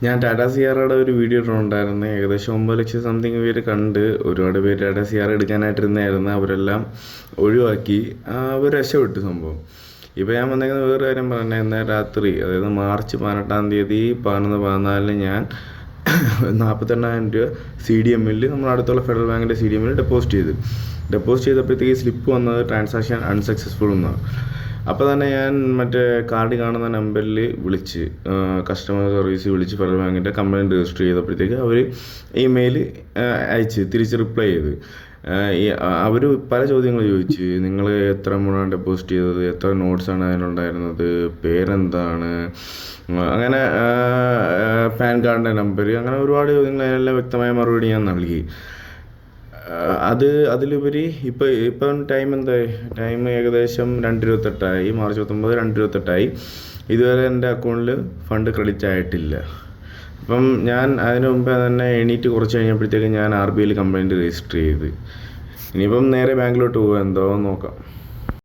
ഞാൻ ടാറ്റാ സിയാറയുടെ ഒരു വീഡിയോ ഇട്ടിട്ടുണ്ടായിരുന്നു. ഏകദേശം 9 ലക്ഷം സംതിങ് പേര് കണ്ട്. ഒരുപാട് പേര് ടാറ്റാ സിയാറ എടുക്കാനായിട്ടിരുന്നായിരുന്നു. അവരെല്ലാം ഒഴിവാക്കി. അവർ രക്ഷപ്പെട്ടു സംഭവം. ഇപ്പോൾ ഞാൻ വന്നേക്കുന്ന വേറൊരു കാര്യം പറഞ്ഞാൽ, ഇന്നലെ രാത്രി, അതായത് മാർച്ച് 18-ാം തീയതി 11-14 ഞാൻ 48,000 രൂപ CDMൽ, നമ്മുടെ അടുത്തുള്ള ഫെഡറൽ ബാങ്കിൻ്റെ CDMൽ ഡെപ്പോസിറ്റ് ചെയ്തപ്പോഴത്തേക്ക് സ്ലിപ്പ് വന്നത് ട്രാൻസാക്ഷൻ അൺസക്സസ്ഫുൾ എന്നാണ്. അപ്പോൾ തന്നെ ഞാൻ മറ്റേ കാർഡ് കാണുന്ന നമ്പറിൽ വിളിച്ച് കസ്റ്റമർ സർവീസിൽ വിളിച്ച് ഫെഡറൽ ബാങ്കിൻ്റെ കംപ്ലയിൻറ്റ് രജിസ്റ്റർ ചെയ്തപ്പോഴത്തേക്ക് അവർ ഇമെയിൽ അയച്ച് തിരിച്ച് റിപ്ലൈ ചെയ്ത് അവർ പല ചോദ്യങ്ങൾ ചോദിച്ച്. നിങ്ങൾ എത്ര എമൗണ്ടാണ് ഡെപ്പോസിറ്റ് ചെയ്തത്, എത്ര നോട്ട്സാണ് അതിനുണ്ടായിരുന്നത്, പേരെന്താണ്, അങ്ങനെ പാൻ കാർഡിൻ്റെ നമ്പർ, അങ്ങനെ ഒരുപാട് ചോദ്യങ്ങൾ. അതിനെല്ലാം വ്യക്തമായ മറുപടി ഞാൻ നൽകി. അതിലുപരി ഇപ്പം ടൈം ഏകദേശം 2:28 മാർച്ച് 19 2:28. ഇതുവരെ എൻ്റെ അക്കൗണ്ടിൽ ഫണ്ട് ക്രെഡിറ്റ് ആയിട്ടില്ല. അപ്പം ഞാൻ അതിന് മുമ്പേ തന്നെ എണീറ്റ് കുറച്ച് കഴിഞ്ഞപ്പോഴത്തേക്ക് ഞാൻ RBIയിൽ കംപ്ലയിൻറ്റ് രജിസ്റ്റർ ചെയ്ത്. ഇനിയിപ്പം നേരെ ബാങ്കിലോട്ട് പോകാം, എന്തോ നോക്കാം.